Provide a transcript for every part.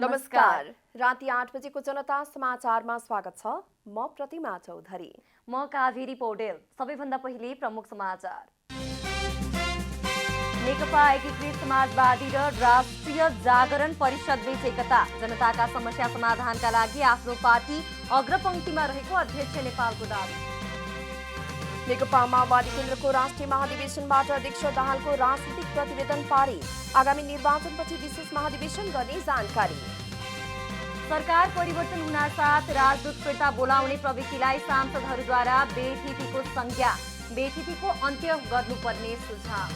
नमस्कार। राति 8 बजेको जनता समाचारमा स्वागत छ। म प्रतिमा चौधरी। म कावेरी पौडेल। सबैभन्दा पहिले प्रमुख समाचार। नेकपा एकीकृत समाजवादी र राष्ट्रिय जागरण परिषद बीच एकता। जनताका समस्या समाधानका लागि आफ्नो पार्टी अग्रपंक्तिमा रहेको अध्यक्ष नेपालको दावी। नेकपा माओवादी केन्द्रको राष्ट्रिय महाधिवेशनबाट अध्यक्ष दाहालको राजनीतिक प्रतिवेदन पारित। आगामी निर्वाचनपछि विशेष महाधिवेशन गर्ने जानकारी। सरकार परिवर्तन हुनासाथ राजदूत फिर्ता बोलाउने प्रवृत्तिलाई सांसदहरूद्वारा बेथितिको संज्ञा। बेथितिको अन्त्य गर्नुपर्ने सुझाव।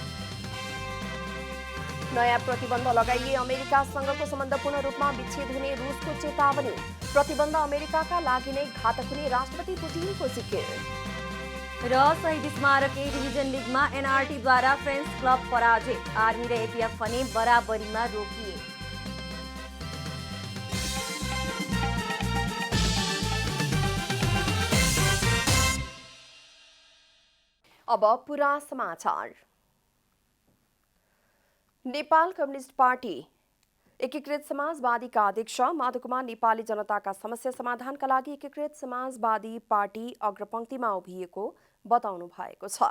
नयाँ प्रतिबन्ध लगाइए अमेरिकासँगको सम्बन्ध पूर्ण रूपमा विच्छेद हुने रुसको चेतावनी। प्रतिबन्ध अमेरिकाका लागि नै घातक हुने राष्ट्रपति पुटिनको जिकिर। र शहीद स्मारक ए डिभिजन लिगमा एनआरटीद्वारा फ्रेन्च क्लब पराजित। आर्मी र एपीएफ भने बराबरीमा रोकिए। अब पूरा समाचार। नेपाल कम्युनिस्ट पार्टी एकीकृत समाजवादीका अध्यक्ष माधवकुमार नेपालले जनताका समस्या समाधानका लागि एकीकृत समाजवादी पार्टी अग्रपंक्तिमा उभिएको बताउनु भएको छ।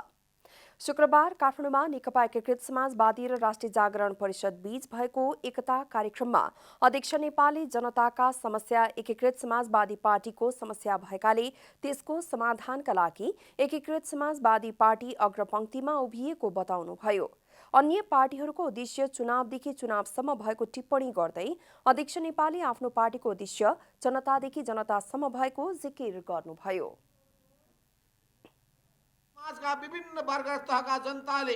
शुक्रबार काठमाडौँमा नेकपा एकीकृत समाजवादी र राष्ट्रिय जागरण परिषद बीच भएको एकता कार्यक्रममा अध्यक्ष नेपालले जनताका समस्या एकीकृत समाजवादी पार्टीको समस्या भएकाले त्यसको समाधानका लागि एकीकृत समाजवादी पार्टी अग्रपंक्तिमा उभिएको बताउनुभयो। अन्य पार्टीहरूको उद्देश्य चुनावदेखि चुनावसम्म भएको टिप्पणी गर्दै अध्यक्ष नेपालले आफ्नो पार्टीको उद्देश्य जनतादेखि जनतासम्म भएको जिकिर गर्नुभयो। समाजका विभिन्न वर्ग तहका जनताले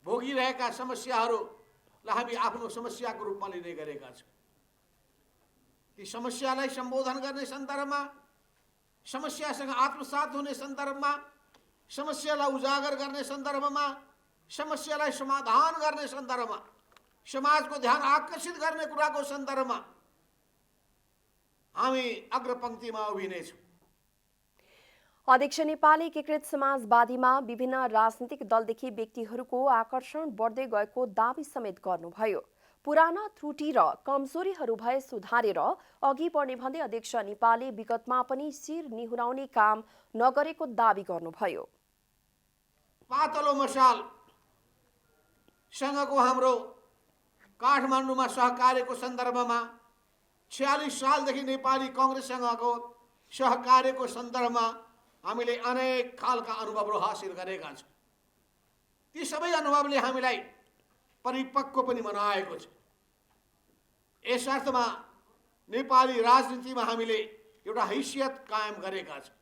भोगिरहेका समस्याहरूलाई हामी आफ्नो समस्याको रूपमा लिने गरेका छौँ। ती समस्यालाई सम्बोधन गर्ने सन्दर्भमा, समस्यासँग आत्मसात हुने सन्दर्भमा, समस्यालाई उजागर गर्ने सन्दर्भमा, समस्यालाई समाधान गर्ने सन्दर्भमा, समाजको ध्यान आकर्षित गर्ने कुराको सन्दर्भमा हामी अग्रपंक्तिमा उभिनेछौँ। अध्यक्ष नेपालले एकीकृत समाजवादीमा विभिन्न राजनीतिक दलदेखि व्यक्तिहरूको आकर्षण बढ्दै गएको दावी समेत गर्नुभयो। पुराना त्रुटि र कमजोरीहरू भए सुधारेर अघि बढ्ने भन्दै अध्यक्ष नेपालले विगतमा पनि शिर निहुराउने काम नगरेको दावी गर्नुभयो। पातलो मसाल सँगको हाम्रो काठमाडौँमा सहकार्यको सन्दर्भमा 46 सालदेखि नेपाली कांग्रेससँगको सहकार्यको सन्दर्भमा हामीले अनेक खालका अनुभवहरू हासिल गरेका छौँ। ती सबै अनुभवले हामीलाई परिपक्व पनि बनाएको छ। यस अर्थमा नेपाली राजनीतिमा हामीले एउटा हैसियत कायम गरेका छौँ।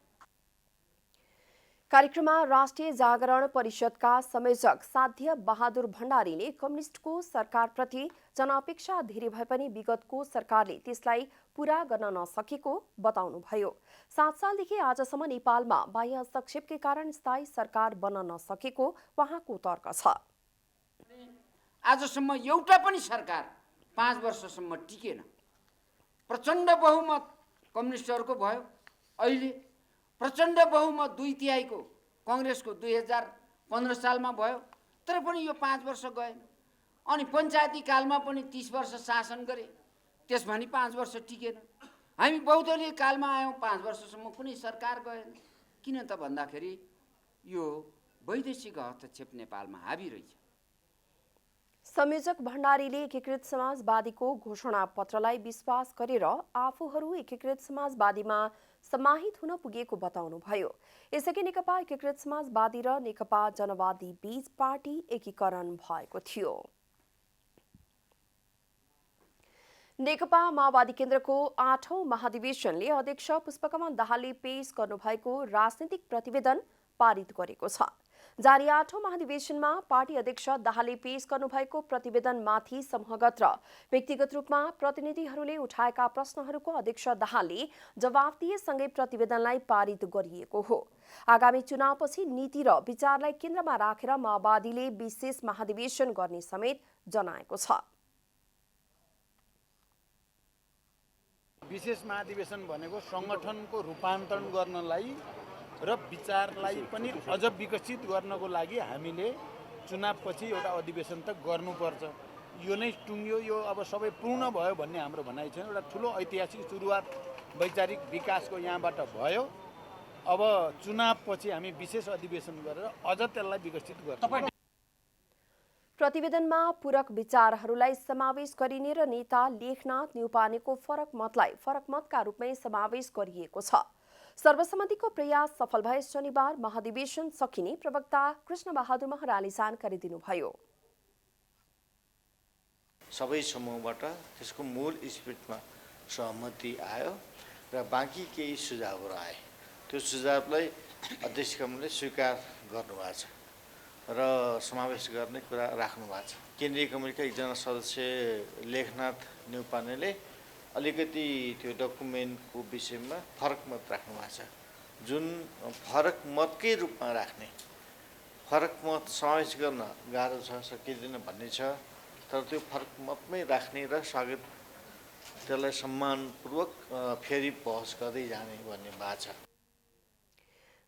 कार्यक्रममा राष्ट्रिय जागरण परिषदका संयोजक साध्य बहादुर भण्डारीले कम्युनिस्टको सरकारप्रति जनअपेक्षा धेरै भए पनि विगतको सरकारले त्यसलाई पूरा गर्न नसकेको बताउनुभयो। 7 सालदेखि आजसम्म नेपालमा बाह्य हस्तक्षेपकै कारण स्थायी सरकार बन्न नसकेको उहाँको तर्क छ। आजसम्म एउटा पनि सरकार 5 वर्षसम्म टिकेन। प्रचण्ड बहुमत कम्युनिस्टहरूको भयो। अहिले प्रचण्ड बहुमत 2/3 कांग्रेसको 2015 सालमा भयो। तर पनि यो 5 वर्ष गएन। अनि पञ्चायती कालमा पनि 30 वर्ष शासन गरे, त्यसभनी 5 वर्ष टिकेन। हामी बहुदलीय कालमा आयौँ, 5 वर्षसम्म कुनै सरकार गएन। किन त भन्दाखेरि यो वैदेशिक हस्तक्षेप नेपालमा हाबी रहेछ। संयोजक भण्डारीले एकीकृत समाजवादीको घोषणा पत्रलाई विश्वास गरेर आफूहरू एकीकृत समाजवादीमा समाहित हुन पुगेको बताउनुभयो। यसअघि नेकपा एकीकृत समाजवादी र नेकपा जनवादी बीच पार्टी एकीकरण भएको थियो। नेकपा माओवादी केन्द्रको 8औं महाधिवेशनले अध्यक्ष पुष्पकमल दाहालले पेश गर्नुभएको राजनीतिक प्रतिवेदन पारित गरेको छ। जारी 8औं महाधिवेशनमा पार्टी अध्यक्ष दाहालले पेश गर्नुभएको प्रतिवेदनमाथि समूहगत र व्यक्तिगत रूपमा प्रतिनिधिहरूले उठाएका प्रश्नहरूको अध्यक्ष दाहालले जवाफ दिएसँगै प्रतिवेदनलाई पारित गरिएको हो। आगामी चुनावपछि नीति र विचारलाई केन्द्रमा राखेर माओवादीले विशेष महाधिवेशन गर्ने समेत जनाएको छ। विशेष महाधिवेशन भनेको संगठनको रूपान्तरण गर्नलाई र विचारलाई पनि अझ विकसित गर्नको लागि हामीले चुनावपछि एउटा अधिवेशन त गर्नुपर्छ। यो नै टुङ्ग्यो, यो अब सबै पूर्ण भयो भन्ने हाम्रो भनाइ छैन। एउटा ठुलो ऐतिहासिक सुरुवात वैचारिक विकासको यहाँबाट भयो। अब चुनावपछि हामी विशेष अधिवेशन गरेर अझ त्यसलाई विकसित गर्छौँ। प्रतिवेदनमा पूरक विचारहरूलाई समावेश गरिने र नेता लेखनाथ न्यौपानेको फरक मतलाई फरक मतका रूपमै समावेश गरिएको छ। सर्वसम्मतिको प्रयास सफल भए शनिबार महाधिवेशन सकिने प्रवक्ता कृष्णबहादुर महराले जानकारी दिनुभयो। सबै समूहबाट त्यसको मूल स्पिरिटमा सहमति आयो र बाँकी केही सुझावहरू आए। त्यो सुझावलाई अध्यक्ष कमले स्वीकार गर्नुभएको छ र समावेश गर्ने कुरा राख्नु भएको छ। केन्द्रीय कमिटीका एकजना सदस्य लेखनाथ न्यौपानेले अलिकति त्यो डकुमेन्टको विषयमा फरक मत राख्नु भएको छ। जुन फरक मतकै रूपमा राख्ने, फरक मत समावेश गर्न गाह्रो छ, सकिँदैन भन्ने छ। तर त्यो फरक मतमै राख्ने र स्वागत त्यसलाई सम्मानपूर्वक फेरि बहस गर्दै जाने भन्ने भएको छ।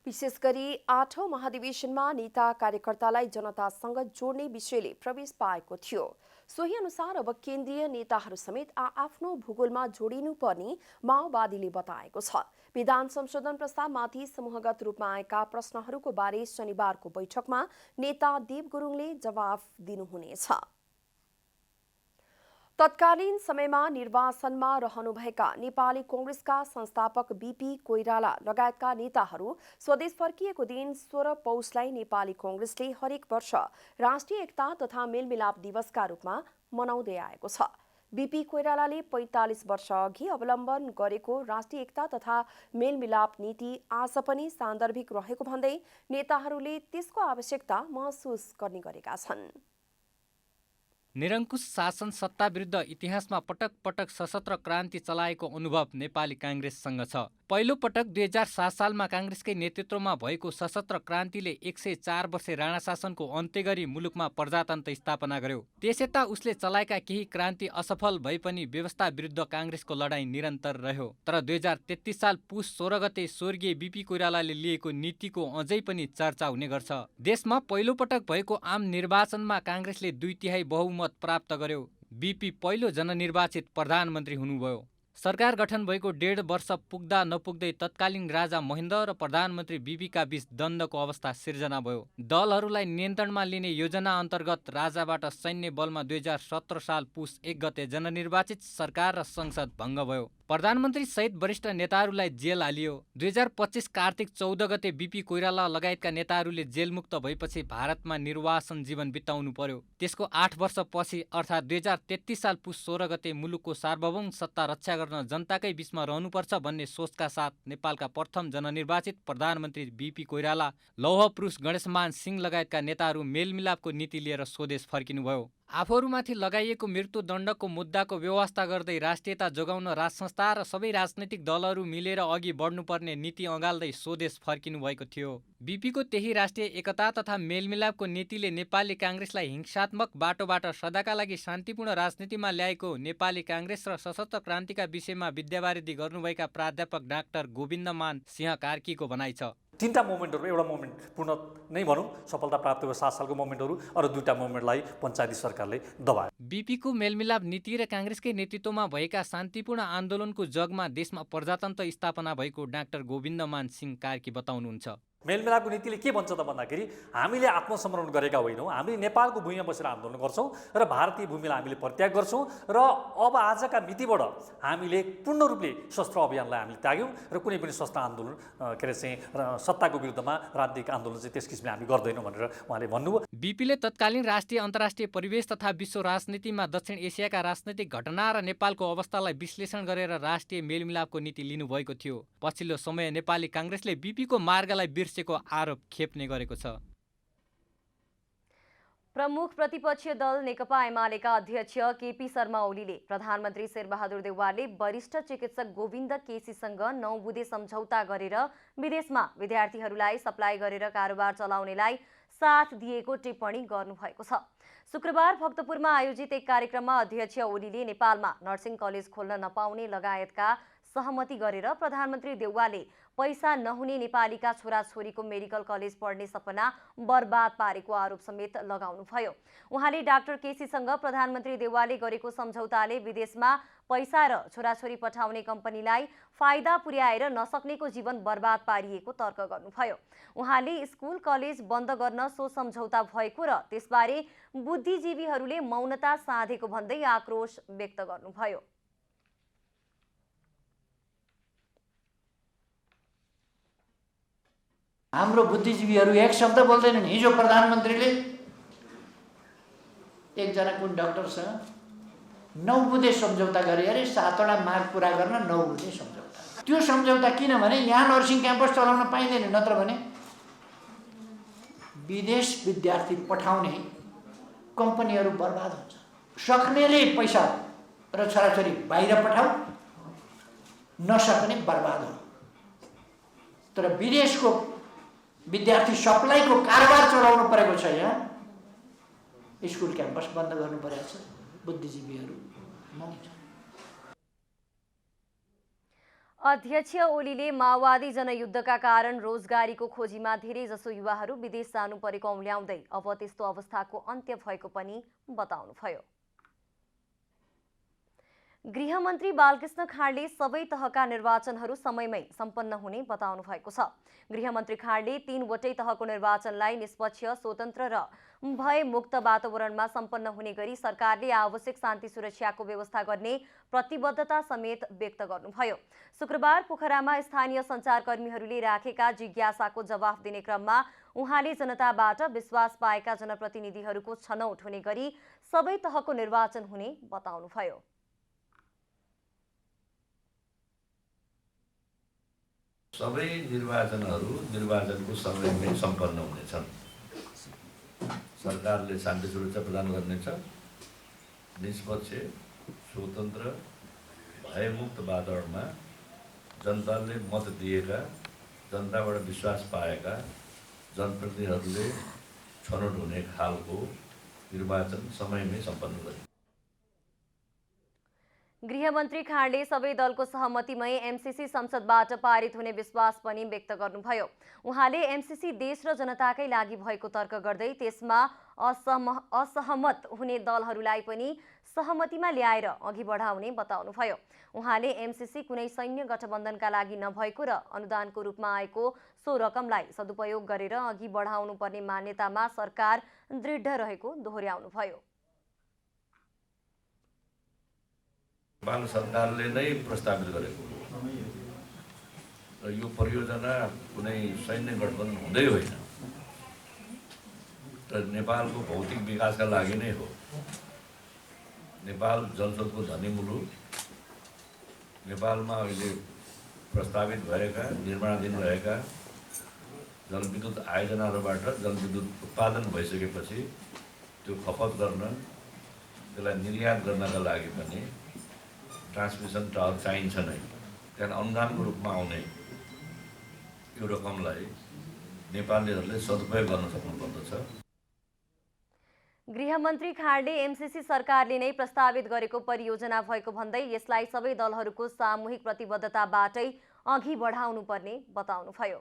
विशेष गरी 8औं महाधिवेशनमा नेता कार्यकर्तालाई जनतासँग जोड्ने विषयले प्रवेश पाएको थियो। सोही अनुसार अब केन्द्रीय नेताहरू समेत आफ्नो भूगोलमा जोडिनुपर्ने माओवादीले बताएको छ। विधान संशोधन प्रस्तावमाथि समूहगत रूपमा आएका प्रश्नहरूको बारे शनिबारको बैठकमा नेता देव गुरुङले जवाफ दिनुहुनेछ। तत्कालीन समयमा निर्वाचनमा रहनुभएका नेपाली कांग्रेसका संस्थापक बीपी कोइराला लगायतका नेताहरू स्वदेश फर्किएको दिन 16 पौषलाई नेपाली कांग्रेसले हरेक वर्ष राष्ट्रिय एकता तथा मेलमिलाप दिवसका रूपमा मनाउँदै आएको छ। बीपी कोइरालाले 45 वर्ष अघि अवलम्बन गरेको राष्ट्रिय एकता तथा मेलमिलाप नीति आज पनि सान्दर्भिक रहेको भन्दै नेताहरूले त्यसको आवश्यकता महसुस गर्ने गरेका छन्। निरङ्कुश शासन सत्ता विरुद्ध इतिहासमा पटक पटक सशस्त्र क्रान्ति चलाएको अनुभव नेपाली कांग्रेससँग छ। पहिलो पटक 2007 सालमा कांग्रेसकै नेतृत्वमा भएको सशस्त्र क्रान्तिले 104 वर्षे राणा शासनको अन्त्य गरी मुलुकमा प्रजातन्त्र स्थापना गर्यो। त्यसयता उसले चलाएका केही क्रान्ति असफल भए पनि व्यवस्था विरुद्ध कांग्रेसको लडाईँ निरन्तर रह्यो। तर 2033 साल पुस 16 गते स्वर्गीय बीपी कोइरालाले लिएको नीतिको अझै पनि चर्चा हुने गर्छ। देशमा पहिलो पटक भएको आम निर्वाचनमा कांग्रेसले 2/3 बहुमत प्राप्त गर्यो। बीपी पहिलो जननिर्वाचित प्रधानमन्त्री हुनुभयो। सरकार गठन भएको 1.5 वर्ष पुग्दा नपुग्दै तत्कालीन राजा महेन्द्र र प्रधानमन्त्री बीपीका बीच द्वन्द्वको अवस्था सिर्जना भयो। दलहरूलाई नियन्त्रणमा लिने योजना अन्तर्गत राजाबाट सैन्य बलमा 2017 साल पुस 1 गते जननिर्वाचित सरकार र संसद भङ्ग भयो। प्रधानमन्त्री सहित वरिष्ठ नेताहरूलाई जेल हालियो। 2025 कार्तिक 14 गते बीपी कोइराला लगायतका नेताहरूले जेलमुक्त भएपछि भारतमा निर्वासन जीवन बिताउनु पर्यो। त्यसको 8 वर्षपछि अर्थात् 2033 साल पुस 16 गते मुलुकको सार्वभौम सत्ता रक्षा गर्न जनताकै बीचमा रहनुपर्छ भन्ने सोचका साथ नेपालका प्रथम जननिर्वाचित प्रधानमन्त्री बीपी कोइराला, लौह पुरुष गणेशमान सिंह लगायतका नेताहरू मेलमिलापको नीति लिएर स्वदेश फर्किनुभयो। आफूहरूमाथि लगाइएको मृत्युदण्डको मुद्दाको व्यवस्था गर्दै राष्ट्रियता जोगाउन राजसंस्था र सबै राजनैतिक दलहरू मिलेर अघि बढ्नुपर्ने नीति अँगाल्दै स्वदेश फर्किनु भएको थियो। बीपीको त्यही राष्ट्रिय एकता तथा मेलमिलापको नीतिले नेपाली कांग्रेसलाई हिंसात्मक बाटोबाट सदाका लागि शान्तिपूर्ण राजनीतिमा ल्याएको नेपाली कांग्रेस र सशस्त्र क्रान्तिका विषयमा विद्यावारिधि गर्नुभएका प्राध्यापक डाक्टर गोविन्दमान सिंह कार्कीको भनाइ छ। तीनटा मोमेन्टहरू, एउटा मोमेन्ट पूर्ण नै भनौँ सफलता प्राप्त भयो 7 सालको मोमेन्टहरू, अरू दुईटा मोमेन्टलाई पञ्चायती सरकारले दबायो। बीपीको मेलमिलाप नीति र कांग्रेसकै नेतृत्वमा भएका शान्तिपूर्ण आन्दोलनको जगमा देशमा प्रजातन्त्र स्थापना भएको डाक्टर गोविन्दमान सिंह कार्की बताउनुहुन्छ। मेलमिलापको नीतिले के भन्छ त भन्दाखेरि हामीले आत्मसमरण गरेका होइनौँ, हामीले नेपालको भूमिमा बसेर आन्दोलन गर्छौँ र भारतीय भूमिलाई हामीले परित्याग गर्छौँ र अब आजका मितिबाट हामीले पूर्ण रूपले शस्त्र अभियानलाई हामीले त्याग्यौँ र कुनै पनि सस्ता आन्दोलन के अरे चाहिँ सत्ताको विरुद्धमा राजनीतिक आन्दोलन चाहिँ त्यस किसिमले हामी गर्दैनौँ भनेर उहाँले भन्नुभयो। बीपीले तत्कालीन राष्ट्रिय अन्तर्राष्ट्रिय परिवेश तथा विश्व राजनीतिमा दक्षिण एसियाका राजनैतिक घटना र नेपालको अवस्थालाई विश्लेषण गरेर राष्ट्रिय मेलमिलापको नीति लिनुभएको थियो। पछिल्लो समय नेपाली कांग्रेसले बीपीको मार्गलाई को आरोप खेप्ने गरेको छ। प्रमुख प्रतिपक्षीय दल नेकपा एमालेका अध्यक्ष केपी शर्मा ओलीले प्रधानमन्त्री शेरबहादुर देउवाले वरिष्ठ चिकित्सक गोविन्द केसीसँग 9 बुँदे सम्झौता गरेर विदेशमा विद्यार्थीहरूलाई सप्लाई गरेर कारोबार चलाउनेलाई साथ दिएको टिप्पणी गर्नुभएको छ। शुक्रबार भक्तपुरमा आयोजित एक कार्यक्रममा अध्यक्ष ओलीले नेपालमा नर्सिङ कलेज खोल्न नपाउने लगायतका सहमति गरेर प्रधानमन्त्री देउवाले पैसा नहुने नेपालीका छोराछोरीको मेडिकल कलेज पढ्ने सपना बर्बाद पारेको आरोप समेत लगाउनुभयो। उहाँले डाक्टर केसीसँग प्रधानमन्त्री देउवाले गरेको सम्झौताले विदेशमा पैसा र छोराछोरी पठाउने कम्पनीलाई फाइदा पुर्याएर नसक्नेको जीवन बर्बाद पारिएको तर्क गर्नुभयो। उहाँले स्कुल कलेज बन्द गर्न सो सम्झौता भएको र त्यसबारे बुद्धिजीवीहरूले मौनता साधेको भन्दै आक्रोश व्यक्त गर्नुभयो। हाम्रो बुद्धिजीवीहरू एक शब्द बोल्दैनन्। हिजो प्रधानमन्त्रीले एकजना कुन डाक्टरसँग 9 बुँदे सम्झौता गरे अरे, 7वटा माग पुरा गर्न 9 बुँदे सम्झौता। त्यो सम्झौता किनभने यहाँ नर्सिङ क्याम्पस चलाउन पाइँदैन, नत्र भने विदेश विद्यार्थी पठाउने कम्पनीहरू बर्बाद हुन्छ। सक्नेले पैसा र छोराछोरी बाहिर पठाऊ, नसक्ने बर्बाद हो। तर विदेशको विद्यार्थी सप्लाईको कारोबार चलाउनु परेको छ। यहाँ स्कुल क्याम्पस बन्द गर्नु परेको छ। बुद्धिजीवीहरू मौन छन्। अध्यक्ष ओलीले माओवादी जनयुद्धका कारण रोजगारीको खोजीमा धेरैजसो युवाहरू विदेश जानु परेको औल्याउँदै अब त्यस्तो अवस्थाको अन्त्य भएको पनि बताउनुभयो। गृहमन्त्री बालकृष्ण खाँडले सबै तहका निर्वाचनहरू समयमै सम्पन्न हुने बताउनु भएको छ। गृहमन्त्री खाँडले 3वटै तहको निर्वाचनलाई निष्पक्ष, स्वतन्त्र र भयमुक्त वातावरणमा सम्पन्न हुने गरी सरकारले आवश्यक शान्ति सुरक्षाको व्यवस्था गर्ने प्रतिबद्धता समेत व्यक्त गर्नुभयो। शुक्रबार पोखरामा स्थानीय सञ्चारकर्मीहरूले राखेका जिज्ञासाको जवाफ दिने क्रममा उहाँले जनताबाट विश्वास पाएका जनप्रतिनिधिहरूको छनौट हुने गरी सबै तहको निर्वाचन हुने बताउनुभयो। सबै निर्वाचनहरू निर्वाचनको समयमै सम्पन्न हुनेछन्। सरकारले शान्ति सुरक्षा प्रदान गर्नेछ। निष्पक्ष, स्वतन्त्र, भयमुक्त वातावरणमा जनताले मत दिएका, जनताबाट विश्वास पाएका जनप्रतिनिधिहरूले छनौट हुने खालको निर्वाचन समयमै सम्पन्न गर्ने। गृहमन्त्री खाँडले सबै दलको सहमतिमै एमसीसी संसदबाट पारित हुने विश्वास पनि व्यक्त गर्नुभयो। उहाँले एमसीसी देश र जनताकै लागि भएको तर्क गर्दै त्यसमा असहमत हुने दलहरूलाई पनि सहमतिमा ल्याएर अघि बढाउने बताउनुभयो। उहाँले एमसीसी कुनै सैन्य गठबन्धनका लागि नभएको र अनुदानको रूपमा आएको सो रकमलाई सदुपयोग गरेर अघि बढाउनु पर्ने मान्यतामा सरकार दृढ रहेको दोहोर्याउनुभयो। नेपाल सरकारले नै प्रस्तावित गरेको र यो परियोजना कुनै सैन्य गठबन्धन हुँदै होइन, र नेपालको भौतिक विकासका लागि नै हो। नेपाल जलस्रोतको धनी मुलुक, नेपालमा अहिले प्रस्तावित भएका निर्माणाधीन रहेका जलविद्युत आयोजनाहरूबाट जलविद्युत उत्पादन भइसकेपछि त्यो खपत गर्न, त्यसलाई निर्यात गर्नका लागि पनि ट्रान्समिसन टावर चाहिन्छ नै। त्यहाँ अनुदानको रूपमा आउने यो रकमलाई नेपालीहरूले सदुपयोग गर्न सक्नुपर्दछ। गृहमन्त्री खाँडले एमसीसी सरकारले नै प्रस्तावित गरेको परियोजना भएको भन्दै यसलाई सबै दलहरूको सामूहिक प्रतिबद्धताबाटै अघि बढाउनु पर्ने बताउनुभयो।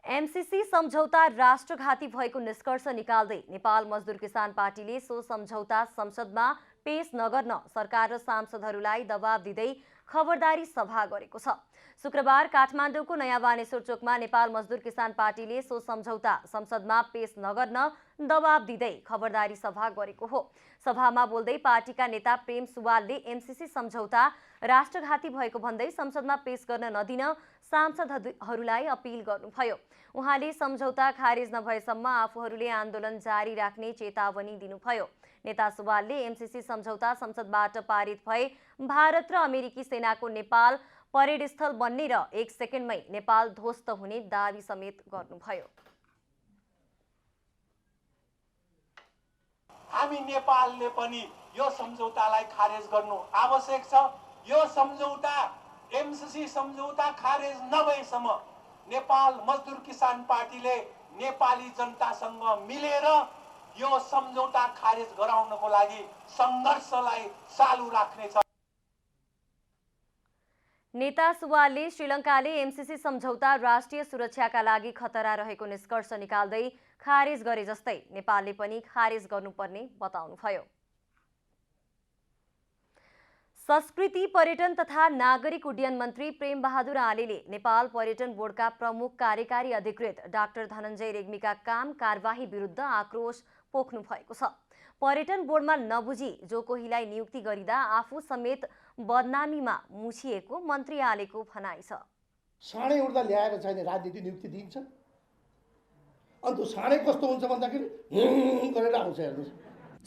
एमसीसी सम्झौता राष्ट्रघाती भएको निष्कर्ष निकाल्दै नेपाल मजदुर किसान पार्टीले सो सम्झौता संसदमा पेश नगर्न सरकार र सांसदहरूलाई दबाब दिँदै खबरदारी सभा गरेको छ। शुक्रबार काठमाडौँको नयाँ बानेश्वर चोकमा नेपाल मजदुर किसान पार्टीले सो सम्झौता संसदमा पेश नगर्न दबाब दिँदै खबरदारी सभा गरेको हो। सभामा बोल्दै पार्टीका नेता प्रेम सुवालले एमसीसी सम्झौता राष्ट्रघाती भएको भन्दै संसदमा पेश गर्न नदिन सांसदहरूलाई अपील गर्नुभयो। उहाँले सम्झौता खारेज नभएसम्म आफूहरूले आन्दोलन जारी राख्ने चेतावनी दिनुभयो। नेता सुवालले एमसीसी सम्झौता संसदबाट पारित भए भारत र अमेरिकी सेनाको नेपाल परेड स्थल बन्ने र 1 सेकेन्डमै नेपाल ध्वस्त हुने दावी समेत गर्नुभयो। हामी नेपालले पनि यो सम्झौतालाई खारेज गर्नु आवश्यक छ। यो सम्झौता एमसीसी सम्झौता खारेज नभएसम्म नेपाल मजदुर किसान पार्टीले नेपाली जनतासँग मिलेर यो सम्झौता खारेज गराउनको लागि सङ्घर्षलाई चालू राख्नेछ। नेता सुवालले श्रीलङ्काले एमसीसी सम्झौता राष्ट्रिय सुरक्षाका लागि खतरा रहेको निष्कर्ष निकाल्दै खारेज गरे जस्तै नेपालले पनि खारेज गर्नुपर्ने बताउनुभयो। संस्कृति पर्यटन तथा नागरिक उड्डयन मन्त्री प्रेम बहादुर आलेले नेपाल पर्यटन बोर्डका प्रमुख कार्यकारी अधिकृत डाक्टर धनञ्जय रेग्मीका काम कारबाही विरुद्ध आक्रोश पोख्नु भएको छ। पर्यटन बोर्डमा नबुझी जो कोहीलाई नियुक्ति गरिँदा आफू समेत बदनामीमा मुछिएको मन्त्री आलेको भनाइ छ। साँडे उड्दा ल्याएर चाहिँ राजनीति नियुक्ति दिन्छ, अन्त साँडे कस्तो हुन्छ भन्दाखेरि गरेर आउँछ हेर्नुहोस्।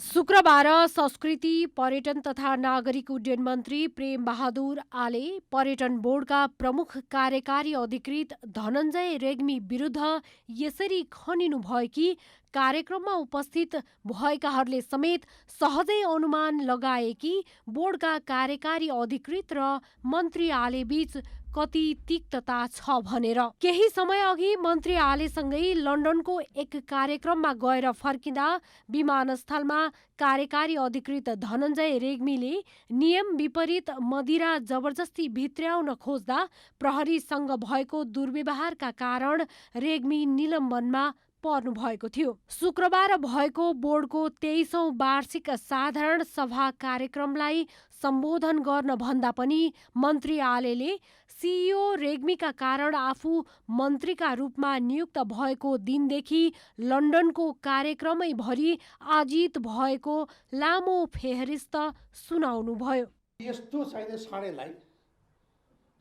शुक्रबार संस्कृति पर्यटन तथा नागरिक उड्डयन मन्त्री प्रेम बहादुर आले पर्यटन बोर्डका प्रमुख कार्यकारी अधिकृत धनञ्जय रेग्मी विरुद्ध यसरी खनिनु भयो कि कार्यक्रममा उपस्थित भएकाहरूले समेत सहजै अनुमान लगाए कि बोर्डका कार्यकारी अधिकृत र मन्त्री आलेबीच कति तिक्तता छ भनेर। केही समय अघि मन्त्री आलेसँगै लन्डनको एक कार्यक्रममा गएर फर्किँदा विमानस्थलमा कार्यकारी अधिकृत धनञ्जय रेग्मीले नियम विपरीत मदिरा जबरजस्ती भित्र्याउन खोज्दा प्रहरीसँग भएको दुर्व्यवहारका कारण रेग्मी निलम्बनमा पर्नु भएको थियो। शुक्रबार भएको बोर्डको 23औं वार्षिक साधारण सभा कार्यक्रमलाई सम्बोधन गर्न भन्दा पनि मन्त्री आलेले सिइओ रेग्मीका कारण आफू मन्त्रीका रूपमा नियुक्त भएको दिनदेखि लन्डनको कार्यक्रमै भरि आजित भएको लामो फेहरिस्त सुनाउनुभयो। यस्तो छैन साँडेलाई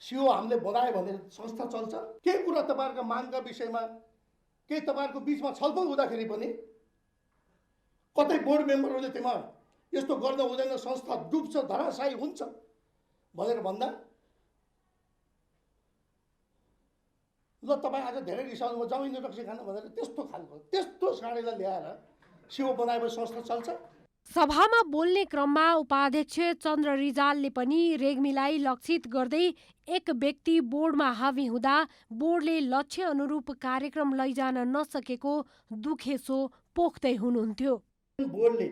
सिइओ हामीले बनायो भने संस्था चल्छ। के कुरा तपाईँहरूको मागका विषयमा के तपाईँहरूको बिचमा छलफल हुँदाखेरि पनि कतै बोर्ड मेम्बरहरूले त्यहाँ यस्तो गर्न हुँदैन, संस्था डुब्छ, धराशायी हुन्छ भनेर भन्दा ल तपाईँ आज धेरै रिसाउनु जमिन रक्सी खानु भनेर त्यस्तो साँडेलाई ल्याएर सिइओ बनाएपछि संस्था चल्छ। सभामा बोल्ने क्रममा उपाध्यक्ष चन्द्र रिजालले पनि रेग्मीलाई लक्षित गर्दै एक व्यक्ति बोर्डमा हावी हुँदा बोर्डले लक्ष्य अनुरूप कार्यक्रम लैजान नसकेको दुखेसो पोख्दै हुनुहुन्थ्यो। बोर्डले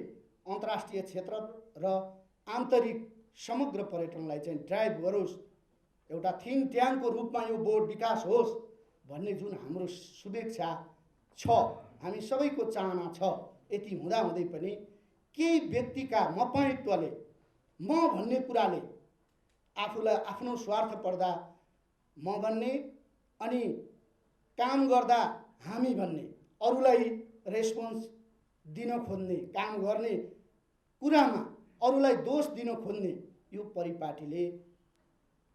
अन्तर्राष्ट्रिय क्षेत्र र आन्तरिक समग्र पर्यटनलाई चाहिँ ड्राइभ गरोस्, एउटा थिङ्क ट्याङ्कको रूपमा यो बोर्ड विकास होस् भन्ने जुन हाम्रो शुभेच्छा छ, हामी सबैको चाहना छ। यति हुँदाहुँदै पनि केही व्यक्तिका मपैत्वले म भन्ने कुराले आफूलाई आफ्नो स्वार्थ पर्दा म भन्ने अनि काम गर्दा हामी भन्ने, अरूलाई रेस्पोन्स दिन खोज्ने, काम गर्ने कुरामा अरूलाई दोष दिन खोज्ने यो परिपाटीले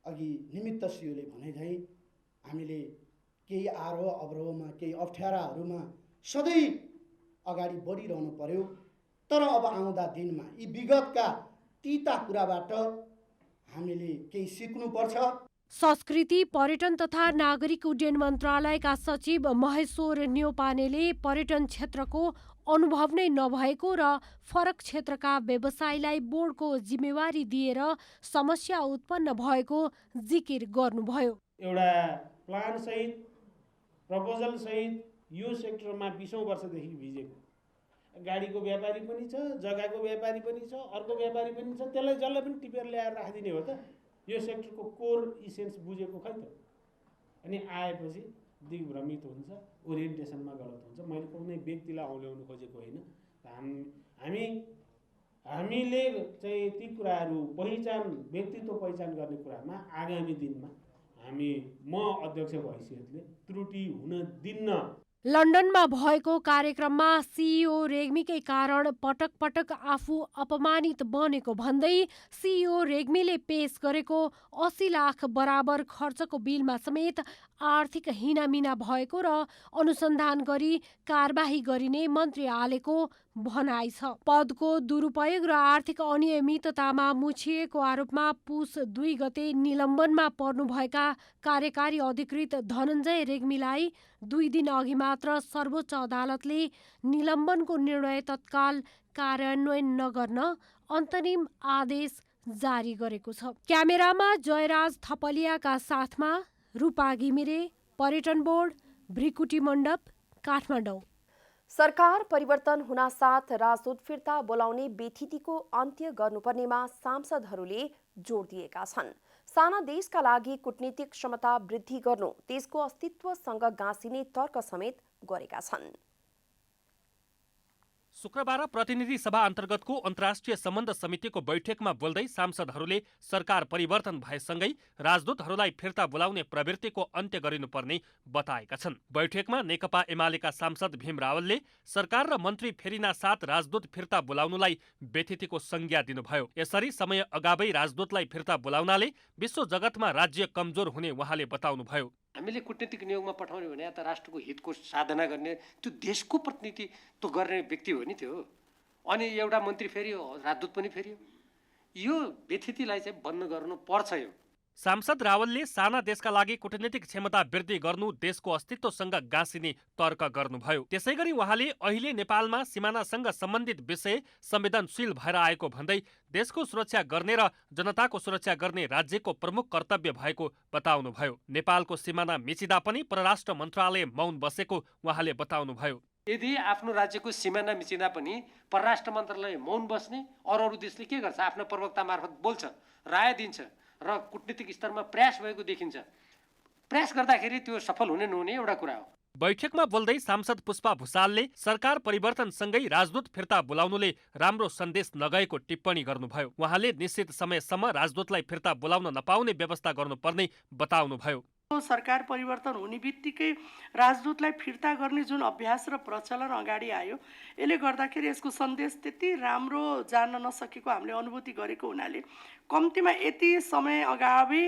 अघि निमित्त सिओले भने झैँ हामीले केही आरोह अवरोहमा केही अप्ठ्याराहरूमा सधैँ अगाडि बढिरहनु पर्यो। तर अब आउँदा दिनमा यी विगतका तीता कुराबाट हामीले केही सिक्नुपर्छ। संस्कृति पर्यटन तथा नागरिक उड्डयन मन्त्रालयका सचिव महेश्वर न्यौपानेले पर्यटन क्षेत्रको अनुभव नै नभएको र फरक क्षेत्रका व्यवसायलाई बोर्डको जिम्मेवारी दिएर समस्या उत्पन्न भएको जिकिर गर्नुभयो। एउटा प्लान सहित प्रपोजल सहित यो सेक्टरमा 20औं वर्षदेखि भिजेको गाडीको व्यापारी पनि छ, जग्गाको व्यापारी पनि छ, अर्को व्यापारी पनि छ, त्यसलाई जसलाई पनि टिपेर ल्याएर राखिदिने हो त। यो सेक्टरको कोर इसेन्स बुझेको खै त। अनि आएपछि दिग्भ्रमित हुन्छ, ओरिएन्टेसनमा गलत हुन्छ। मैले कुनै व्यक्तिलाई औल्याउनु खोजेको होइन। हामीले चाहिँ ती कुराहरू पहिचान, व्यक्तित्व पहिचान गर्ने कुरामा आगामी दिनमा म अध्यक्ष हैसियतले त्रुटि हुन दिन्न। लन्डनमा भएको कार्यक्रममा सिइओ रेग्मीकै कारण पटक पटक आफू अपमानित बनेको भन्दै सिइओ रेग्मीले पेश गरेको 80 लाख बराबर खर्चको बिलमा समेत आर्थिक हिनामिना भएको र अनुसन्धान गरी कारबाही गरिने मन्त्री आलेको भनाइ छ। पदको दुरुपयोग र आर्थिक अनियमिततामा मुछिएको आरोपमा पुस 2 गते निलम्बनमा पर्नुभएका कार्यकारी अधिकृत धनञ्जय रेग्मीलाई 2 दिन अघि मात्र सर्वोच्च अदालतले निलम्बनको निर्णय तत्काल कार्यान्वयन नगर्न अन्तरिम आदेश जारी गरेको छ। क्यामेरामा जयराज थपलियाका साथमा रूपा घिमिरे, पर्यटन बोर्ड, भ्रिकुटी मण्डप, काठमाडौँ। सरकार परिवर्तन हुनासाथ राजदूत फिर्ता बोलाउने बेथितिको अन्त्य गर्नुपर्नेमा सांसदहरूले जोड दिएका छन्। साना देशका लागि कूटनीतिक क्षमता वृद्धि गर्नु देशको अस्तित्वसँग गाँसिने तर्क समेत गरेका छन्। शुक्रबार प्रतिनिधि सभा अन्तर्गतको अन्तर्राष्ट्रिय सम्बन्ध समितिको बैठकमा बोल्दै सांसदहरूले सरकार परिवर्तन भएसँगै राजदूतहरूलाई फिर्ता बोलाउने प्रवृत्तिको अन्त्य गरिनुपर्ने बताएका छन्। बैठकमा नेकपा एमालेका सांसद भीम रावलले सरकार र मन्त्री फेरिना साथ राजदूत फिर्ता बोलाउनुलाई बेथितिको संज्ञा दिनुभयो। यसरी समय अगावै राजदूतलाई फिर्ता बोलाउनाले विश्व जगतमा राज्य कमजोर हुने उहाँले बताउनुभयो। हामीले कूटनीतिक नियोगमा पठाउने भने या त राष्ट्रको हितको साधना गर्ने त्यो देशको प्रतिनिधित्व गर्ने व्यक्ति हो नि त्यो। अनि एउटा मन्त्री फेरियो, राजदूत पनि फेरियो। यो बेथितिलाई चाहिँ बन्द गर्नु पर्छ। यो सांसद रावलले साना देशका लागि कूटनीतिक क्षमता वृद्धि गर्नु देशको अस्तित्वसँग गाँसिने तर्क गर्नुभयो। त्यसैगरी उहाँले अहिले नेपालमा सिमानासँग सम्बन्धित विषय संवेदनशील भएर आएको भन्दै देशको सुरक्षा गर्ने र जनताको सुरक्षा गर्ने राज्यको प्रमुख कर्तव्य भएको बताउनुभयो। नेपालको सिमाना मिचिँदा पनि परराष्ट्र मन्त्रालय मौन बसेको उहाँले बताउनुभयो। यदि आफ्नो राज्यको सिमाना मिचिँदा पनि परराष्ट्र मन्त्रालय मौन बस्ने, अरू देशले के गर्छ? आफ्नो प्रवक्ता मार्फत बोल्छ, राय दिन्छ र कूटनीतिक स्तरमा प्रयास भएको देखिन्छ। प्रयास गर्दाखेरि त्यो सफल हुने नहुने एउटा कुरा हो। बैठकमा बोल्दै सांसद पुष्पा भुसालले सरकार परिवर्तनसँगै राजदूत फिर्ता बोलाउनुले राम्रो सन्देश नगएको टिप्पणी गर्नुभयो। उहाँले निश्चित समयसम्म राजदूतलाई फिर्ता बोलाउन नपाउने व्यवस्था गर्नुपर्ने बताउनुभयो। सरकार परिवर्तन हुने बित्तिकै राजदूतलाई फिर्ता गर्ने जुन अभ्यास र प्रचलन अगाडि आयो, यसले गर्दाखेरि यसको सन्देश त्यति राम्रो जान्न नसकेको हामीले अनुभूति गरेको हुनाले कम्तीमा यति समय अगावै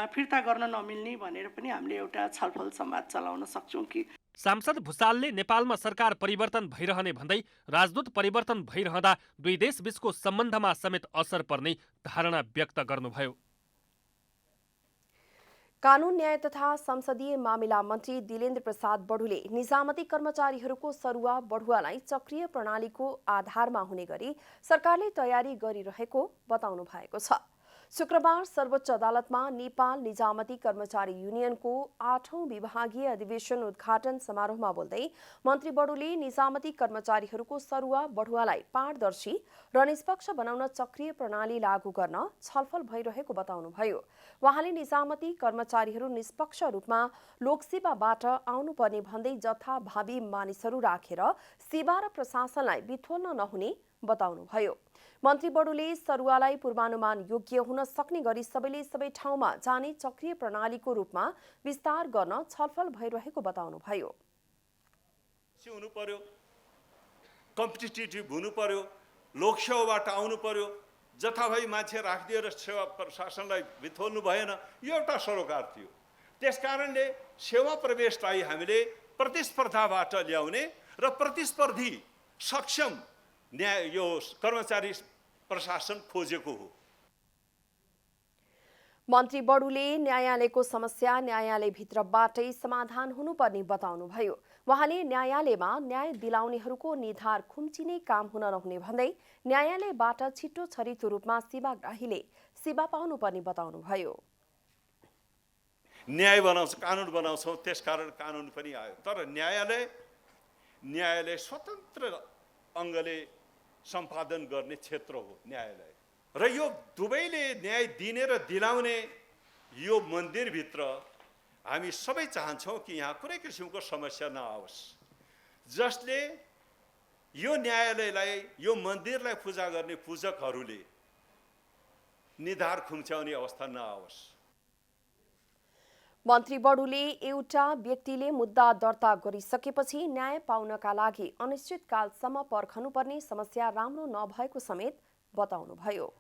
फिर्ता गर्न नमिल्ने भनेर पनि हामीले एउटा छलफल संवाद चलाउन सक्छौँ कि। सांसद भुसालले नेपालमा सरकार परिवर्तन भइरहने भन्दै राजदूत परिवर्तन भइरहँदा दुई देश बीचको सम्बन्धमा समेत असर पर्ने धारणा व्यक्त गर्नुभयो। कानून न्याय तथा संसदीय मामिला मन्त्री दिलेन्द्र प्रसाद बढुले निजामती कर्मचारीहरूको सरुवा बढुवालाई चक्रीय प्रणालीको आधारमा हुने गरी सरकारले तयारी गरिरहेको बताउनु भएको छ। शुक्रबार सर्वोच्च अदालतमा नेपाल निजामती कर्मचारी युनियनको 8औं विभागीय अधिवेशन उद्घाटन समारोहमा बोल्दै मन्त्री बडुले निजामती कर्मचारीहरूको सरुवा बढुवालाई पारदर्शी र निष्पक्ष बनाउन चक्रीय प्रणाली लागू गर्न छलफल भइरहेको बताउनुभयो। उहाँले निजामती कर्मचारीहरू निष्पक्ष रूपमा लोकसेवाबाट आउनुपर्ने भन्दै जथाभावी मानिसहरू राखेर सेवा र प्रशासनलाई बिथोल्न नहुने बताउनुभयो। मन्त्री बडुले सरुवालाई पूर्वानुमान योग्य हुन सक्ने गरी सबैले सबै ठाउँमा जाने चक्रीय प्रणालीको रूपमा विस्तार गर्न छलफल भइरहेको बताउनुभयो। हुनु पर्यो, कम्पिटिटिभ हुनु पर्यो, लोकसेवाबाट आउनु पर्यो, जथाभावी मान्छे राखिदिएर सेवा प्रशासनलाई बिथोल्नु भएन, यो एउटा सरोकार थियो। त्यसकारणले सेवा प्रवेशलाई हामीले प्रतिस्पर्धाबाट ल्याउने र प्रतिस्पर्धी सक्षम न्याय यो कर्मचारी प्रशासन खोजेको हो। मन्त्री बडुले न्यायालयको समस्या न्यायालयभित्रबाटै समाधान हुनुपर्ने बताउनुभयो। उहाँले न्यायालयमा न्याय दिलाउनेहरूको निधार खुम्चिने काम हुन नहुने भन्दै न्यायालयबाट छिटो छरितो रूपमा सेवाग्राहीले सेवा पाउनुपर्ने बताउनुभयो। न्याय बनाउँछ, कानुन बनाउँछौँ, त्यसकारण कानुन पनि आयो। तर न्यायालय स्वतन्त्र अङ्गले सम्पादन गर्ने क्षेत्र हो न्यायालय। र यो दुवैले न्याय दिने र दिलाउने यो मन्दिरभित्र हामी सबै चाहन्छौँ कि यहाँ कुनै किसिमको समस्या नआओस्, जसले यो न्यायालयलाई, यो मन्दिरलाई पूजा गर्ने पूजकहरूले निधार खुम्च्याउने अवस्था नआओस्। मन्त्री बडुले एउटा व्यक्तिले मुद्दा दर्ता गरिसकेपछि न्याय पाउनका लागि अनिश्चितकालसम्म पर्खनुपर्ने समस्या राम्रो नभएको समेत बताउनुभयो।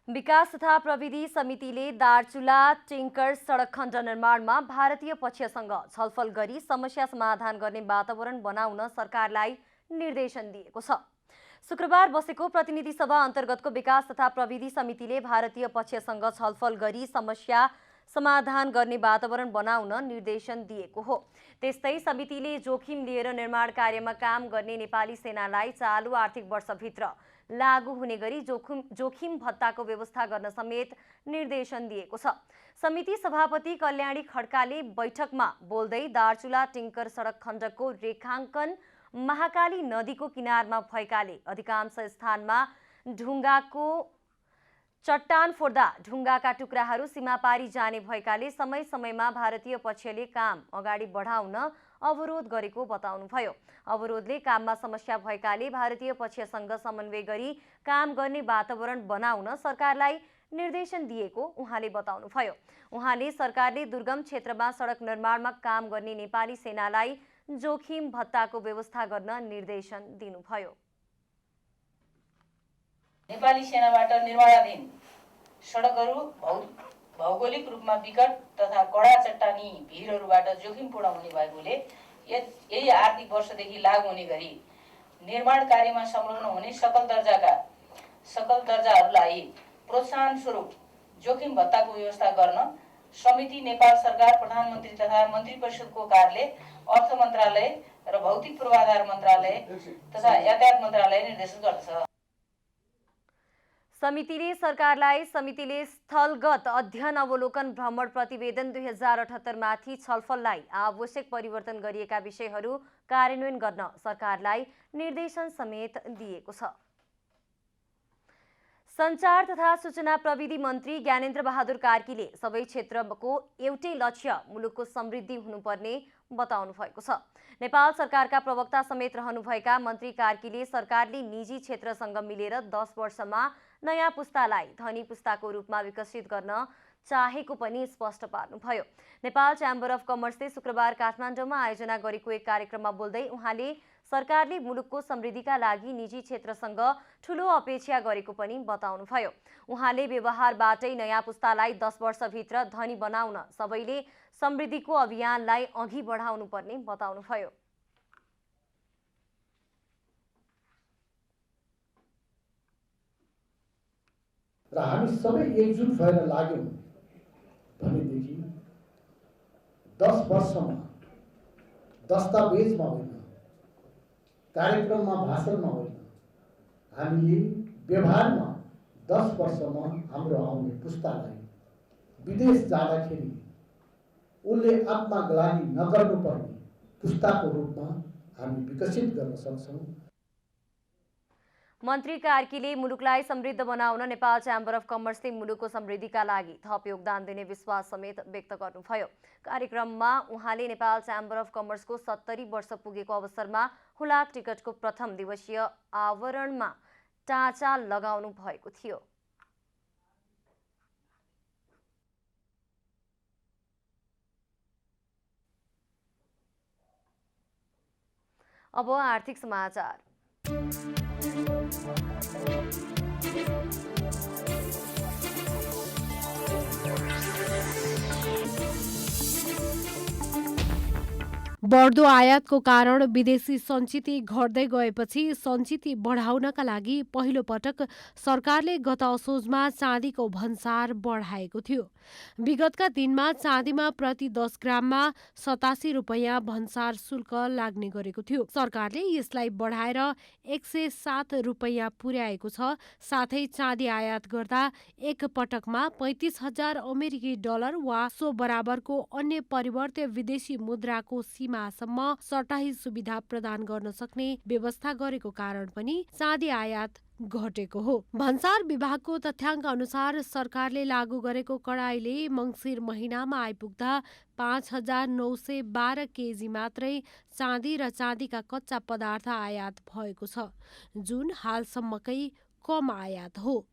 विकास तथा प्रविधि समितिले दार्चुला टिङ्कर सडक खण्ड निर्माणमा भारतीय पक्षसँग छलफल गरी समस्या समाधान गर्ने वातावरण बनाउन सरकारलाई निर्देशन दिएको छ। शुक्रबार बसेको प्रतिनिधि सभा अन्तर्गतको विकास तथा प्रविधि समितिले भारतीय पक्षसँग छलफल गरी समस्या समाधान गर्ने वातावरण बनाउन निर्देशन दिएको हो। त्यस्तै समितिले जोखिम लिएर निर्माण कार्यमा काम गर्ने नेपाली सेनालाई चालु आर्थिक वर्षभित्र लागू हुने गरी जोखिम भत्ताको व्यवस्था गर्न समेत निर्देशन दिएको छ। समिति सभापति कल्याणी खड्काले बैठकमा बोल्दै दार्चुला टिङ्कर सडक खण्डको रेखाङ्कन महाकाली नदीको किनारमा भएकाले अधिकांश स्थानमा ढुङ्गाको चट्टान फोड्दा ढुङ्गाका टुक्राहरू सीमापारी जाने भएकाले समय समयमा भारतीय पक्षले काम अगाडि बढाउन अवरोध गरेको बताउनुभयो। अवरोधले काममा समस्या भएकाले भारतीय पक्षसँग समन्वय गरी काम गर्ने वातावरण बनाउन सरकारलाई निर्देशन दिएको उहाँले बताउनुभयो। उहाँले सरकारले दुर्गम क्षेत्रमा सडक निर्माणमा काम गर्ने नेपाली सेनालाई जोखिम भत्ताको व्यवस्था गर्न निर्देशन दिनुभयो। नेपाली सेनाबाट निर्माणाधीन सडकहरू भौगोलिक रूपमा विकट तथा कडा चट्टानी भिरहरूबाट जोखिमपूर्ण हुने भएकोले यही आर्थिक वर्षदेखि लागू हुने गरी निर्माण कार्यमा संलग्न हुने सकल दर्जाहरूलाई प्रोत्साहन स्वरूप जोखिम भत्ताको व्यवस्था गर्न समिति नेपाल सरकार, प्रधानमन्त्री तथा मन्त्री परिषदको कार्यालय, अर्थ मन्त्रालय र भौतिक पूर्वाधार मन्त्रालय तथा यातायात मन्त्रालय निर्देशन गर्दछ। समितिले स्थलगत अध्ययन अवलोकन भ्रमण प्रतिवेदन 2078 माथि छलफललाई आवश्यक परिवर्तन गरिएका विषयहरू कार्यान्वयन गर्न सरकारलाई निर्देशन समेत दिएको छ। सञ्चार तथा सूचना प्रविधि मन्त्री ज्ञानेन्द्र बहादुर कार्कीले सबै क्षेत्रको एउटै लक्ष्य मुलुकको समृद्धि हुनुपर्ने बताउनु भएको छ। नेपाल सरकारका प्रवक्ता समेत रहनुभएका मन्त्री कार्कीले सरकारले निजी क्षेत्रसँग मिलेर 10 वर्षमा नयाँ पुस्तालाई धनी पुस्ताको रूपमा विकसित गर्न चाहेको पनि स्पष्ट पार्नुभयो। नेपाल च्याम्बर अफ कमर्सले शुक्रबार काठमाडौँमा आयोजना गरेको एक कार्यक्रममा बोल्दै उहाँले सरकारले मुलुकको समृद्धिका लागि निजी क्षेत्रसँग ठूलो अपेक्षा गरेको पनि बताउनुभयो। उहाँले व्यवहारबाटै नयाँ पुस्तालाई 10 वर्षभित्र धनी बनाउन सबैले समृद्धिको अभियानलाई अघि बढाउनु पर्ने बताउनुभयो। र हामी सबै एकजुट भएर लाग्यौँ भनेदेखि 10 वर्षमा दस्तावेजमा होइन, कार्यक्रममा भाषणमा होइन, हामीले व्यवहारमा 10 वर्षमा हाम्रो आउने पुस्तालाई विदेश जाँदाखेरि उनले आत्मग्लानी नगर्नुपर्ने पुस्ताको रूपमा हामी विकसित गर्न सक्छौँ। मन्त्री कार्कीले मुलुकलाई समृद्ध बनाउन नेपाल च्याम्बर अफ कमर्सले मुलुकको समृद्धिका लागि थप योगदान दिने विश्वास समेत व्यक्त गर्नुभयो। कार्यक्रममा उहाँले नेपाल च्याम्बर अफ कमर्सको 70 वर्ष पुगेको अवसरमा हुलाक टिकटको प्रथम दिवसीय आवरणमा टाँचा लगाउनु भएको थियो। अब आर्थिक समाचार। बढ्दो आयातको कारण विदेशी सञ्चिति घट्दै गएपछि सञ्चिति बढाउनका लागि पहिलो पटक सरकारले गत असोजमा चाँदीको भन्सार बढाएको थियो। विगतका दिनमा चाँदीमा प्रति 10 ग्राममा 87 रुपैयाँ भन्सार शुल्क लाग्ने गरेको थियो। सरकारले यसलाई बढाएर 107 रुपैयाँ पुर्याएको छ। साथै चाँदी आयात गर्दा एक पटकमा 35,000 अमेरिकी डलर वा सो बराबरको अन्य परिवर्त्य विदेशी मुद्राको सीमासम्म सट्टाही सुविधा प्रदान गर्न सक्ने व्यवस्था गरेको कारण पनि चाँदी आयात घटेको हो। भन्सार विभागको तथ्याङ्क अनुसार सरकारले लागू गरेको कडाइले मङ्सिर महिनामा आइपुग्दा 5,912 केजी मात्रै चाँदी र चाँदीका कच्चा पदार्थ आयात भएको छ, जुन हालसम्मकै कम आयात हो।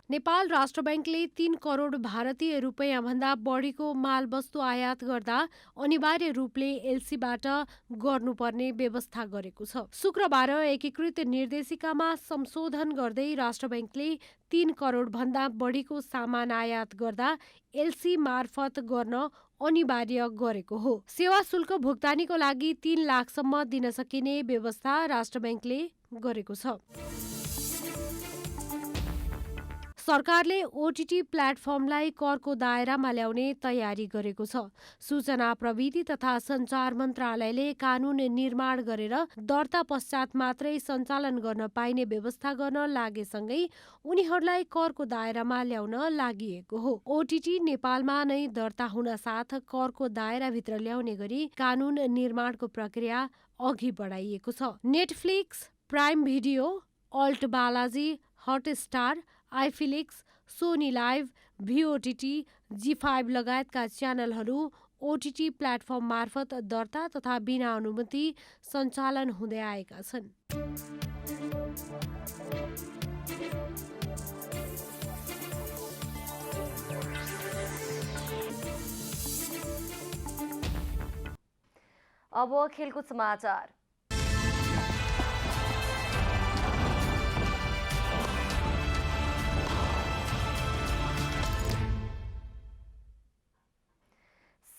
नेपाल राष्ट्र ब्याङ्कले 3 करोड भारतीय रुपैयाँ भन्दा बढीको मालवस्तु आयात गर्दा अनिवार्य रूपले एलसीबाट गर्नुपर्ने व्यवस्था गरेको छ। शुक्रबार एकीकृत निर्देशिकामा संशोधन गर्दै राष्ट्र ब्याङ्कले 3 करोड भन्दा बढीको सामान आयात गर्दा एलसी मार्फत गर्न अनिवार्य गरेको हो। सेवा शुल्क भुक्तानीको लागि 3 लाखसम्म दिन सकिने व्यवस्था राष्ट्र ब्याङ्कले गरेको छ। सरकारले ओटिटी प्लेटफर्मलाई करको दायरामा ल्याउने तयारी गरेको छ। सूचना प्रविधि तथा सञ्चार मन्त्रालयले कानुन निर्माण गरेर दर्ता पश्चात मात्रै सञ्चालन गर्न पाइने व्यवस्था गर्न लागेसँगै उनीहरूलाई करको दायरामा ल्याउन लागिएको हो। ओटिटी नेपालमा नै दर्ता हुन साथ करको दायराभित्र ल्याउने गरी कानुन निर्माणको प्रक्रिया अघि बढाइएको छ। Netflix, prime video, ALT Balaji, Hotstar, iflix, Sony LIV, Voot, ZEE5 लगायतका च्यानलहरू ओटिटी प्लेटफर्म मार्फत दर्ता तथा बिना अनुमति सञ्चालन हुँदै आएका छन्। अब खेलकुद समाचार।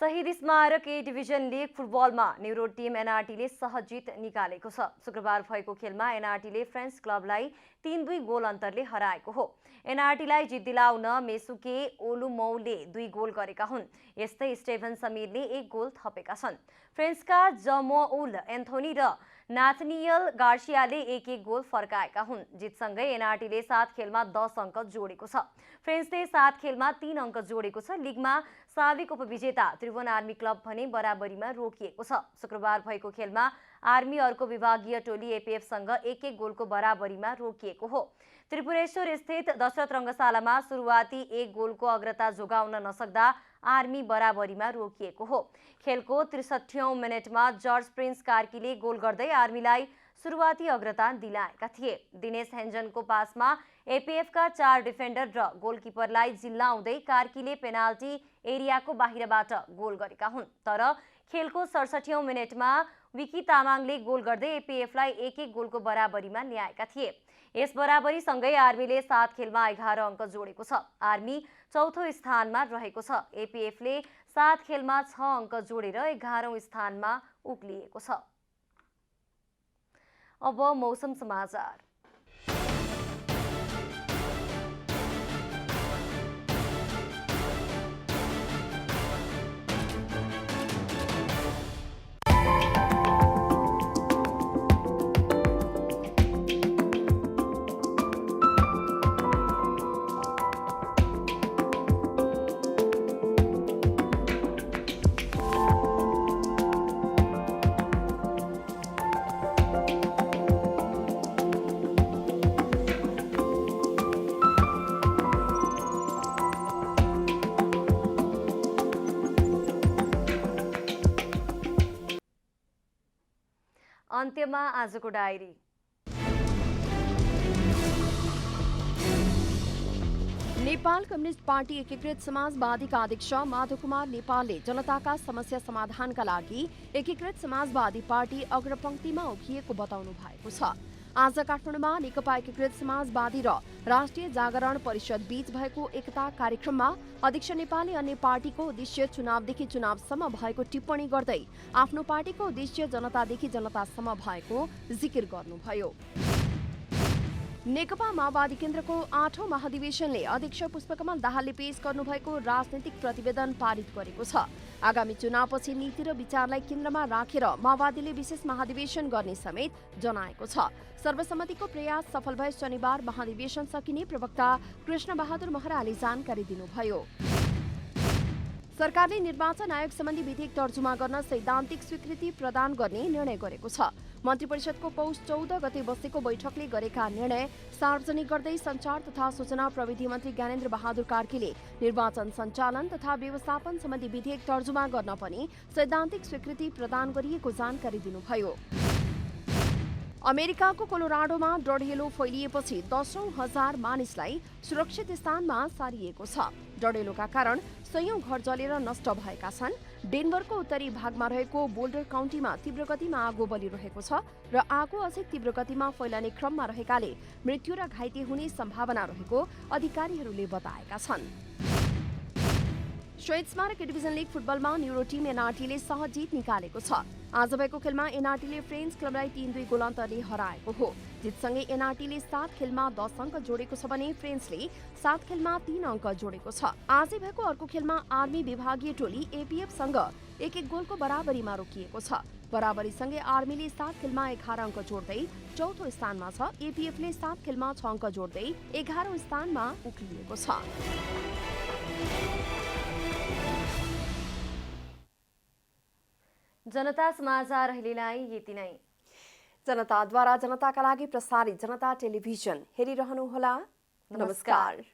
शहीद स्मारक ए डिभिजन लिग फुटबलमा न्युरो टिम एनआरटीले सहज जित निकालेको छ। शुक्रबार भएको खेलमा एनआरटीले फ्रेन्च क्लबलाई 3-2 गोल अन्तरले हराएको हो। एनआरटीलाई जित दिलाउन मेसुके ओलुमौले 2 गोल गरेका हुन्। यस्तै स्टेभन समीरले 1 गोल थपेका छन्। फ्रेन्चका जमोउल एन्थोनी र नाथनियल गार्सियाले 1-1 गोल फर्काएका हुन्। जितसँगै एनआरटीले 7 खेलमा 10 अङ्क जोडेको छ। फ्रेन्चले 7 खेलमा 3 अङ्क जोडेको छ। लिगमा साबिक उपविजेता त्रिभुवन आर्मी क्लब भने बराबरीमा रोकिएको छ। शुक्रबार भएको खेलमा आर्मी अर्को विभागीय टोली एपीएफसँग 1-1 गोलको बराबरीमा रोकिएको हो। त्रिपुरेश्वर स्थित दशरथ रङ्गशालामा सुरुवाती 1 गोलको अग्रता जोगाउन नसक्दा आर्मी बराबरीमा रोकिएको हो। खेलको 63औं मिनेटमा जर्ज प्रिन्स कार्कीले गोल गर्दै आर्मीलाई सुरुवाती अग्रता दिलाएका थिए। दिनेश हेन्जनको पासमा एपीएफका 4 डिफेन्डर र गोलकिपरलाई जिल्लाउँदै कार्कीले पेनाल्टी एरियाको बाहिरबाट गोल गरेका हुन्। तर खेलको 67औं मिनेटमा विकी तामाङले गोल गर्दै एपीएफलाई 1-1 गोलको बराबरीमा ल्याएका थिए। यस बराबरीसँगै आर्मीले 7 खेलमा 11 अङ्क जोडेको छ। आर्मी चौथो स्थानमा रहेको छ। एपीएफले 7 खेलमा 6 अङ्क जोडेर 11औं स्थानमा उक्लिएको छ। अब मौसम समाचार। अन्त्यमा आजको डायरी। नेपाल कम्युनिस्ट पार्टी एकीकृत समाजवादीका अध्यक्ष माधव कुमार नेपालले जनताका समस्या समाधानका लागि एकीकृत समाजवादी पार्टी अग्रपंक्तिमा उभिएको बताउनु भएको छ। आज काठमाडौँमा नेकपा एकीकृत समाजवादी र राष्ट्रिय जागरण परिषद बीच भएको एकता कार्यक्रममा अध्यक्ष नेपालले अन्य पार्टीको उद्देश्य चुनावदेखि चुनावसम्म भएको टिप्पणी गर्दै आफ्नो पार्टीको उद्देश्य जनतादेखि जनतासम्म भएको जिकिर गर्नुभयो। नेकपा माओवादी केन्द्रको 8औं महाधिवेशनले अध्यक्ष पुष्पकमल दाहालले पेश गर्नुभएको राजनैतिक प्रतिवेदन पारित गरेको छ। आगामी चुनावपछि नीति र विचारलाई केन्द्रमा राखेर माओवादीले विशेष महाधिवेशन गर्ने समेत जनाएको छ। सर्वसम्मतिको प्रयास सफल भए शनिबार महाधिवेशन सकिने प्रवक्ता कृष्ण बहादुर महराले जानकारी दिनुभयो। सरकारले निर्वाचन आयोग सम्बन्धी विधेयक तर्जुमा गर्न सैद्धान्तिक स्वीकृति प्रदान गर्ने निर्णय गरेको छ। मन्त्री परिषदको पौष 14 गते बसेको बैठकले गरेका निर्णय सार्वजनिक गर्दै सञ्चार तथा सूचना प्रविधि मन्त्री ज्ञानेन्द्र बहादुर कार्कीले निर्वाचन सञ्चालन तथा व्यवस्थापन सम्बन्धी विधेयक तर्जुमा गर्न पनि सैद्धान्तिक स्वीकृति प्रदान गरिएको जानकारी दिनुभयो। अमेरिकाको कोलोराडोमा डढेलो फैलिएपछि 10,000 मानिसलाई सुरक्षित स्थानमा सारिएको छ। डढेलोका कारण सयौं घर जलेर नष्ट भएका छन्। डेनभरको उत्तरी भागमा रहेको बोल्डर काउन्टीमा तीव्र गतिमा आगो बलिरहेको छ र आगो अझै तीव्र गतिमा फैलने क्रममा रहेकाले मृत्यु र घाइते हुने सम्भावना रहेको अधिकारीहरूले बताएका छन्। शहीद स्मारक डिभिजन लीग फुटबलमा न्युरो टिम एनआरटीले सहज जित निकालेको छ। आज भएको खेलमा एनआरटीले फ्रेन्ड्स क्लबलाई 3-2 गोल अन्तरले हराएको हो। जितसँगै एनआरटीले 7 खेलमा 10 अङ्क जोडेको छ भने फ्रेन्ड्सले 7 खेलमा 3 अङ्क जोडेको छ। आजै भएको अर्को खेलमा आर्मी विभागीय टोली एपीएफसँग 1-1 गोलको बराबरीमा रोकिएको छ। बराबरीसँगै आर्मीले 7 खेलमा 11 अङ्क जोड्दै चौथो स्थानमा छ। एपीएफले 7 खेलमा 6 अङ्क जोड्दै 11औं स्थानमा उक्लिएको छ। जनता समाचार अहिलेलाई यति नै। जनताद्वारा जनताका लागि प्रसारित जनता टेलिभिजन हेरिरहनुहोला। नमस्कार।